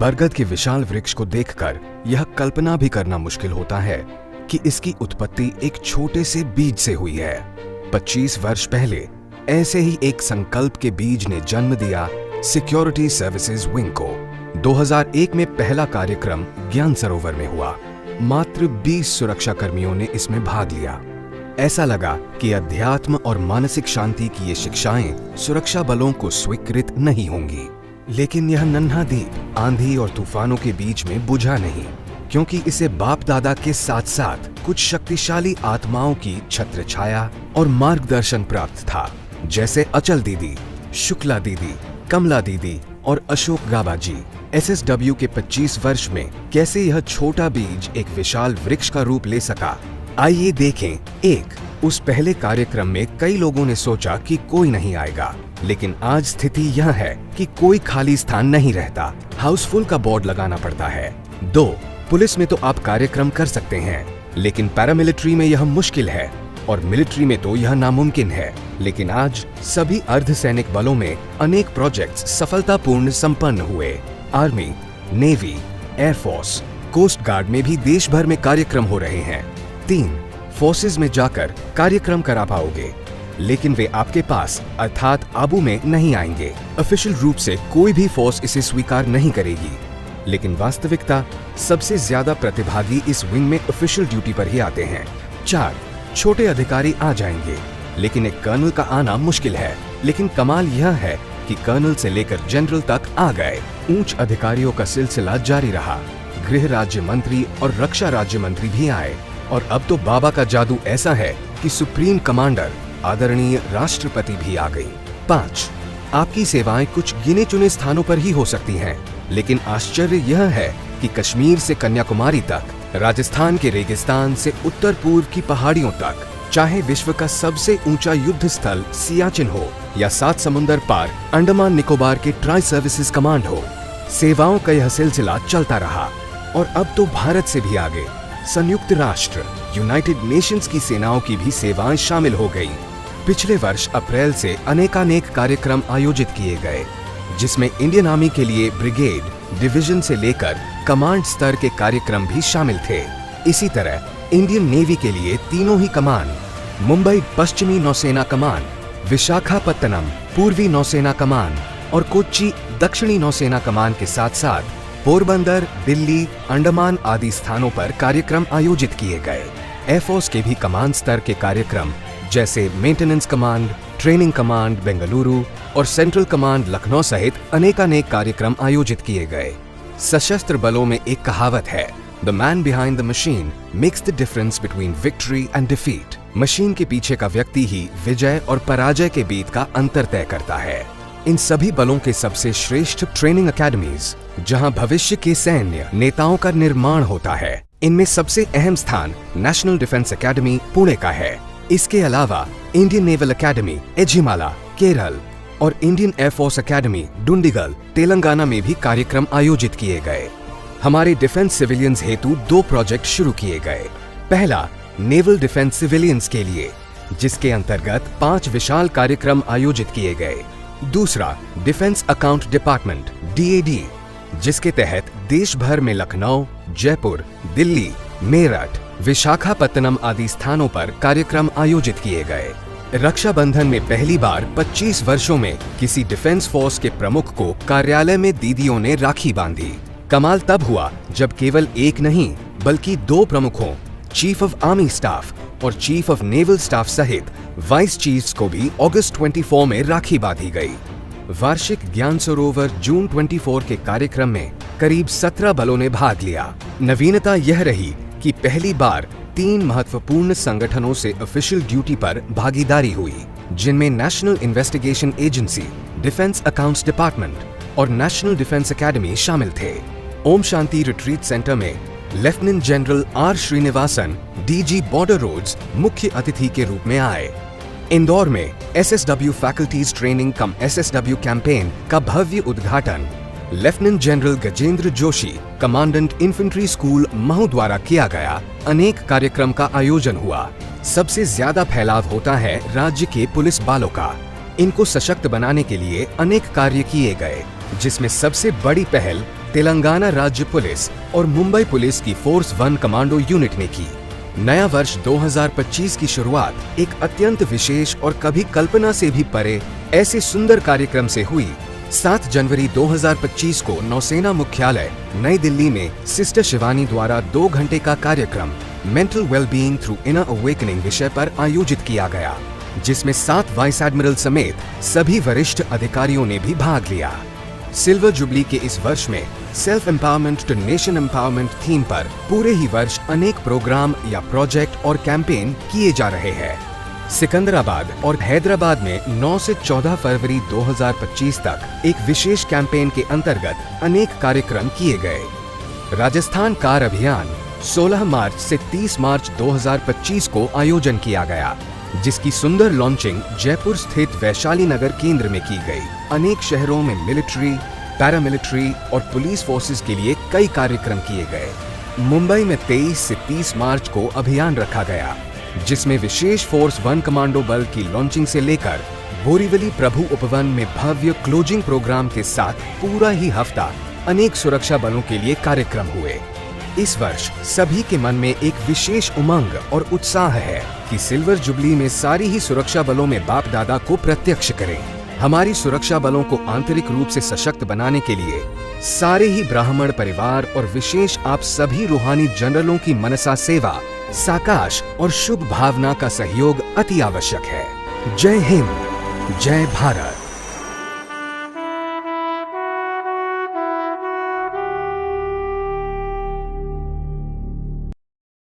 बरगद के विशाल वृक्ष को देखकर यह कल्पना भी करना मुश्किल होता है कि इसकी उत्पत्ति एक छोटे से बीज से हुई है। 25 वर्ष पहले ऐसे ही एक संकल्प के बीज ने जन्म दिया सिक्योरिटी सर्विसेज विंग को। 2001 में पहला कार्यक्रम ज्ञान सरोवर में हुआ। मात्र 20 सुरक्षा कर्मियों ने इसमें भाग लिया। ऐसा लगा कि अध्यात्म और मानसिक शांति की ये शिक्षाएं सुरक्षा बलों को स्वीकृत नहीं होंगी, लेकिन यह नन्हा दीप आंधी और तूफानों के बीच में बुझा नहीं, क्योंकि इसे बाप दादा के साथ साथ कुछ शक्तिशाली आत्माओं की छत्र छाया और मार्गदर्शन प्राप्त था, जैसे अचल दीदी, शुक्ला दीदी, कमला दीदी और अशोक गाबा जी। SSW के 25 वर्ष में कैसे यह छोटा बीज एक विशाल वृक्ष का रूप ले सका, आइए देखें। उस पहले कार्यक्रम में कई लोगों ने सोचा कि कोई नहीं आएगा, लेकिन आज स्थिति यह है कि कोई खाली स्थान नहीं रहता, हाउसफुल का बोर्ड लगाना पड़ता है। 2, पुलिस में तो आप कार्यक्रम कर सकते हैं, लेकिन पैरामिलिट्री में यह मुश्किल है और मिलिट्री में तो यह नामुमकिन है। लेकिन आज सभी अर्धसैनिक बलों में अनेक प्रोजेक्ट्स सफलतापूर्ण संपन्न हुए। Army, navy, air force, coast guard में भी देश भर में कार्यक्रम हो रहे हैं। 3, फोर्सेज में जाकर कार्यक्रम करा पाओगे, लेकिन वे आपके पास अर्थात आबू में नहीं आएंगे। ऑफिशियल रूप से कोई भी फोर्स इसे स्वीकार नहीं करेगी, लेकिन वास्तविकता सबसे ज्यादा प्रतिभागी इस विंग में ऑफिशियल ड्यूटी पर ही आते हैं। 4, छोटे अधिकारी आ जाएंगे, लेकिन एक कर्नल का आना मुश्किल है। लेकिन कमाल यह है कि कर्नल से लेकर जनरल तक आ गए। उच्च अधिकारियों का सिलसिला जारी रहा। गृह राज्य मंत्री और रक्षा राज्य मंत्री भी आए, और अब तो बाबा का जादू ऐसा है कि सुप्रीम कमांडर आदरणीय राष्ट्रपति भी आ गई। 5, आपकी सेवाएं कुछ गिने चुने स्थानों पर ही हो सकती हैं, लेकिन आश्चर्य यह है कि कश्मीर से कन्याकुमारी तक, राजस्थान के रेगिस्तान से उत्तर पूर्व की पहाड़ियों तक, चाहे विश्व का सबसे ऊंचा युद्ध स्थल सियाचिन हो या 7 समुंदर पार अंडमान निकोबार के ट्राई सर्विसेज कमांड हो, सेवाओं का यह सिलसिला चलता रहा। और अब तो भारत से भी आगे संयुक्त राष्ट्र, यूनाइटेड नेशंस की सेनाओं की भी सेवाएं शामिल हो गई। पिछले वर्ष अप्रैल से अनेकानेक कार्यक्रम आयोजित किए गए, जिसमें इंडियन आर्मी के लिए ब्रिगेड, डिवीजन से लेकर कमांड स्तर के कार्यक्रम भी शामिल थे। इसी तरह इंडियन नेवी के लिए तीनों ही कमान, मुंबई पश्चिमी नौसेना कमान, विशाखापत्तनम पूर्वी नौसेना कमान और कोच्चि दक्षिणी नौसेना कमान के साथ साथ पोरबंदर, दिल्ली, अंडमान आदि स्थानों पर कार्यक्रम आयोजित किए गए। एयरफोर्स के भी कमांड स्तर के कार्यक्रम जैसे maintenance command, training command Bengaluru और सेंट्रल कमांड लखनऊ सहित अनेकानेक कार्यक्रम आयोजित किए गए। सशस्त्र बलों में एक कहावत है, the man behind the machine makes the difference between victory and defeat. Machine के पीछे का व्यक्ति ही विजय और पराजय के बीच का अंतर तय करता है। इन सभी बलों के सबसे श्रेष्ठ ट्रेनिंग अकेडमीज, जहां भविष्य के सैन्य नेताओं का निर्माण होता है, इनमें सबसे अहम स्थान नेशनल डिफेंस अकेडमी पुणे का है। इसके अलावा Indian naval academy Ezhimala, Kerala और Indian air force academy Dundigal, Telangana में भी कार्यक्रम आयोजित किए गए। हमारे डिफेंस सिविलियंस हेतु 2 प्रोजेक्ट शुरू किए गए। पहला नेवल डिफेंस सिविलियंस के लिए, जिसके अंतर्गत 5 विशाल कार्यक्रम आयोजित किए गए। दूसरा डिफेंस अकाउंट डिपार्टमेंट DAD, जिसके तहत देश भर में लखनऊ, जयपुर, दिल्ली, मेरठ, विशाखापत्तनम आदि स्थानों पर कार्यक्रम आयोजित किए गए। रक्षाबंधन में पहली बार 25 वर्षों में किसी डिफेंस फोर्स के प्रमुख को कार्यालय में दीदियों ने राखी बांधी। कमाल तब हुआ जब केवल एक नहीं बल्कि 2 प्रमुखों, चीफ ऑफ आर्मी स्टाफ और चीफ ऑफ नेवल स्टाफ सहित वाइस चीफ्स को भी अगस्त 24 में राखी बांधी गई। वार्षिक ज्ञान सरोवर जून 24 के कार्यक्रम में करीब 17 बलों ने भाग लिया। नवीनता यह रही कि पहली बार 3 महत्वपूर्ण संगठनों से ऑफिशियल ड्यूटी पर भागीदारी हुई, जिनमें national investigation agency, defence accounts department और नेशनल डिफेंस अकेडमी शामिल थे। ओम शांति रिट्रीट सेंटर में lieutenant general R Srinivasan, DG border roads, मुख्य अतिथि के रूप में आए। इंदौर में SSW faculties training cum SSW campaign का भव्य उद्घाटन lieutenant general Gajendra Joshi, commandant infantry school Mhow द्वारा किया गया। अनेक कार्यक्रम का आयोजन हुआ। सबसे ज्यादा फैलाव होता है राज्य के पुलिस बालों का। इनको सशक्त बनाने के लिए अनेक कार्य किए गए, जिसमें सबसे बड़ी पहल तेलंगाना राज्य पुलिस और मुंबई पुलिस की फोर्स 1 कमांडो यूनिट ने की। नया वर्ष 2025 की शुरुआत एक अत्यंत विशेष और कभी कल्पना से भी परे ऐसे सुंदर कार्यक्रम से हुई। 7 जनवरी 2025 को नौसेना मुख्यालय नई दिल्ली में सिस्टर शिवानी द्वारा 2 घंटे का कार्यक्रम mental wellbeing through inner awakening विषय पर आयोजित किया गया, जिसमें 7 वाइस एडमिरल समेत सभी वरिष्ठ अधिकारियों ने भी भाग लिया। सिल्वर जुबली के इस वर्ष में self empowerment to nation empowerment theme पर पूरे ही वर्ष अनेक प्रोग्राम या प्रोजेक्ट और कैंपेन किए जा रहे हैं। सिकंदराबाद और हैदराबाद में 9 से 14 फरवरी 2025 तक एक विशेष कैंपेन के अंतर्गत अनेक कार्यक्रम किए गए। राजस्थान कार अभियान 16 मार्च से 30 मार्च 2025 को आयोजन किया गया, जिसकी सुंदर लॉन्चिंग जयपुर स्थित वैशाली नगर केंद्र में की गई। अनेक शहरों में मिलिट्री, पैरामिलिट्री और पुलिस फोर्सेस के लिए कई कार्यक्रम किए गए। मुंबई में 23 से 30 मार्च को अभियान रखा गया, जिसमें विशेष फोर्स 1 कमांडो बल की लॉन्चिंग से लेकर बोरीवली प्रभु उपवन में भव्य क्लोजिंग प्रोग्राम के साथ पूरा ही हफ्ता अनेक सुरक्षा बलों के लिए कार्यक्रम हुए। इस वर्ष सभी के मन में एक विशेष उमंग और उत्साह है कि सिल्वर जुबली में सारी ही सुरक्षा बलों में बाप दादा को प्रत्यक्ष करें। हमारी सुरक्षा बलों को आंतरिक रूप से सशक्त बनाने के लिए सारे ही ब्राह्मण परिवार और विशेष आप सभी रूहानी जनरलों की मनसा सेवा, साकाश और शुभ भावना का सहयोग अति आवश्यक है। जय हिंद, जय भारत।